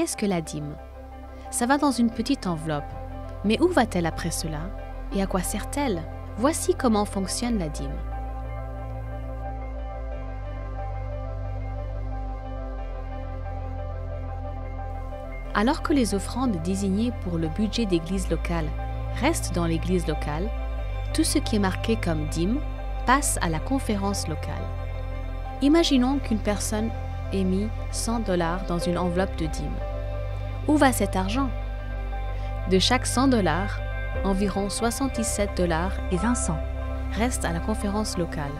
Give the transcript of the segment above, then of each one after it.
qu'est-ce que la dîme? Ça va dans une petite enveloppe. Mais où va-t-elle après cela? Et à quoi sert-elle? Voici comment fonctionne la dîme. Alors que les offrandes désignées pour le budget d'église locale restent dans l'église locale, tout ce qui est marqué comme dîme passe à la conférence locale. Imaginons qu'une personne ait mis 100 $ dans une enveloppe de dîme. Où va cet argent? De chaque 100 $, environ 77 $ et 20 cents restent à la conférence locale.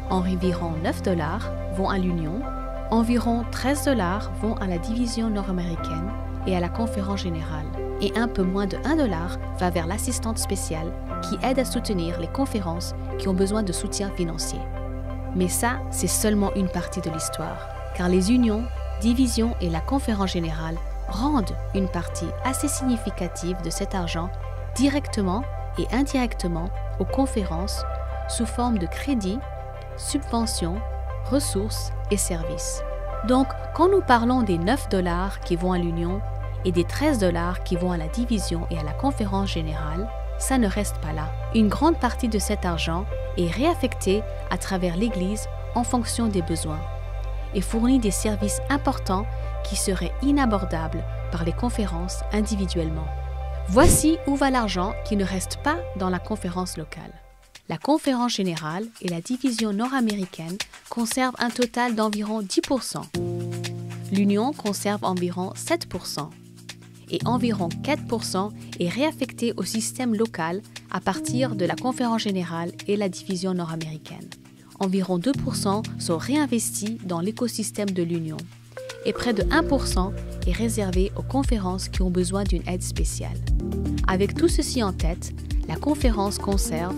Environ 9 $ vont à l'Union, environ 13 $ vont à la division nord-américaine et à la conférence générale, et un peu moins de 1 $ va vers l'assistante spéciale qui aide à soutenir les conférences qui ont besoin de soutien financier. Mais ça, c'est seulement une partie de l'histoire, car les unions, divisions et la conférence générale rendent une partie assez significative de cet argent directement et indirectement aux conférences sous forme de crédits, subventions, ressources et services. Donc, quand nous parlons des 9 $ qui vont à l'Union et des 13 $ qui vont à la division et à la conférence générale, ça ne reste pas là. Une grande partie de cet argent est réaffectée à travers l'Église en fonction des besoins et fournit des services importants qui seraient inabordables par les conférences individuellement. Voici où va l'argent qui ne reste pas dans la conférence locale. La conférence générale et la division nord-américaine conservent un total d'environ 10%. L'Union conserve environ 7%. Et environ 4% est réaffecté au système local à partir de la conférence générale et la division nord-américaine. Environ 2% sont réinvestis dans l'écosystème de l'Union et près de 1% est réservé aux conférences qui ont besoin d'une aide spéciale. Avec tout ceci en tête, la conférence conserve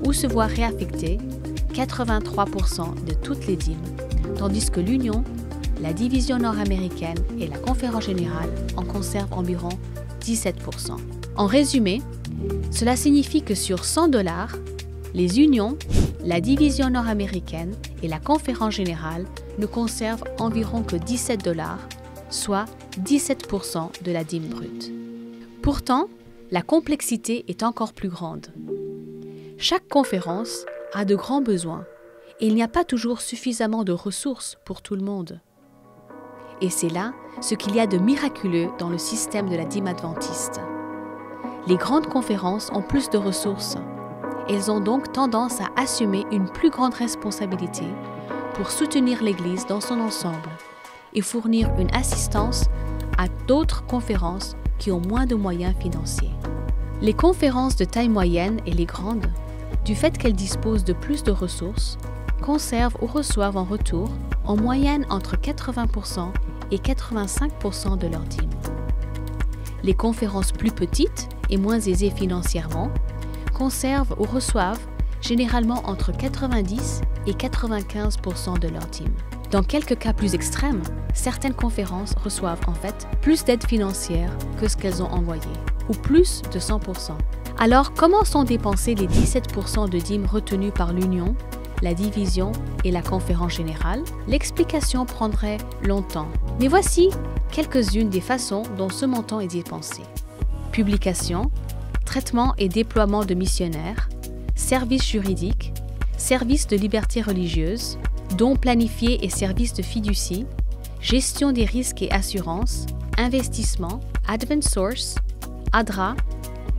ou se voit réaffecter 83% de toutes les dîmes, tandis que l'Union, la division nord-américaine et la conférence générale en conservent environ 17%. En résumé, cela signifie que sur 100 $, les unions, la division nord-américaine et la conférence générale ne conservent environ que 17 $, soit 17% de la dîme brute. Pourtant, la complexité est encore plus grande. Chaque conférence a de grands besoins et il n'y a pas toujours suffisamment de ressources pour tout le monde. Et c'est là ce qu'il y a de miraculeux dans le système de la dîme adventiste. Les grandes conférences ont plus de ressources. Elles ont donc tendance à assumer une plus grande responsabilité pour soutenir l'Église dans son ensemble et fournir une assistance à d'autres conférences qui ont moins de moyens financiers. Les conférences de taille moyenne et les grandes, du fait qu'elles disposent de plus de ressources, conservent ou reçoivent en retour en moyenne entre 80% et 85% de leurs dîmes. Les conférences plus petites et moins aisées financièrement conservent ou reçoivent généralement entre 90 et 95% de leurs dîmes. Dans quelques cas plus extrêmes, certaines conférences reçoivent en fait plus d'aide financière que ce qu'elles ont envoyé, ou plus de 100%. Alors, comment sont dépensés les 17% de dîmes retenus par l'Union, la division et la conférence générale? L'explication prendrait longtemps, mais voici quelques-unes des façons dont ce montant est dépensé. Publication, traitement et déploiement de missionnaires, services juridiques, services de liberté religieuse, dons planifiés et services de fiducie, gestion des risques et assurances, investissement, Advent Source, ADRA,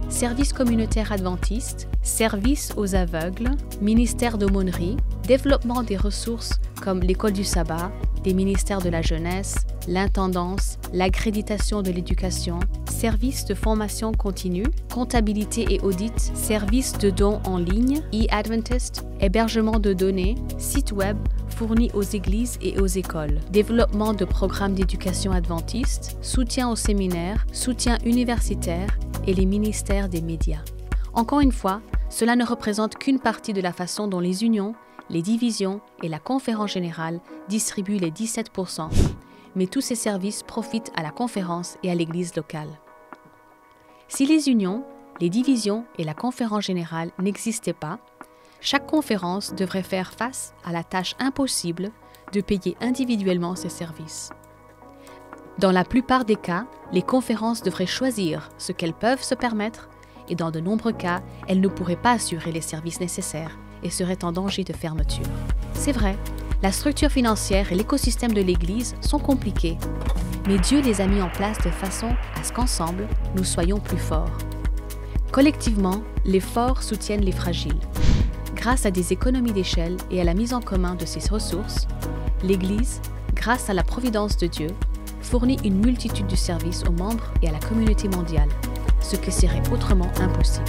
service communautaire adventiste, service aux aveugles, ministère d'aumônerie, développement des ressources comme l'école du sabbat, des ministères de la jeunesse, l'intendance, l'accréditation de l'éducation, services de formation continue, comptabilité et audit, services de dons en ligne, e-Adventist, hébergement de données, site web fourni aux églises et aux écoles, développement de programmes d'éducation adventiste, soutien aux séminaires, soutien universitaire et les ministères des médias. Encore une fois, cela ne représente qu'une partie de la façon dont les unions, les divisions et la conférence générale distribuent les 17%, mais tous ces services profitent à la conférence et à l'église locale. Si les unions, les divisions et la conférence générale n'existaient pas, chaque conférence devrait faire face à la tâche impossible de payer individuellement ses services. Dans la plupart des cas, les conférences devraient choisir ce qu'elles peuvent se permettre et dans de nombreux cas, elles ne pourraient pas assurer les services nécessaires et seraient en danger de fermeture. C'est vrai, la structure financière et l'écosystème de l'Église sont compliqués, mais Dieu les a mis en place de façon à ce qu'ensemble, nous soyons plus forts. Collectivement, les forts soutiennent les fragiles. Grâce à des économies d'échelle et à la mise en commun de ses ressources, l'Église, grâce à la providence de Dieu, fournit une multitude de services aux membres et à la communauté mondiale, ce qui serait autrement impossible.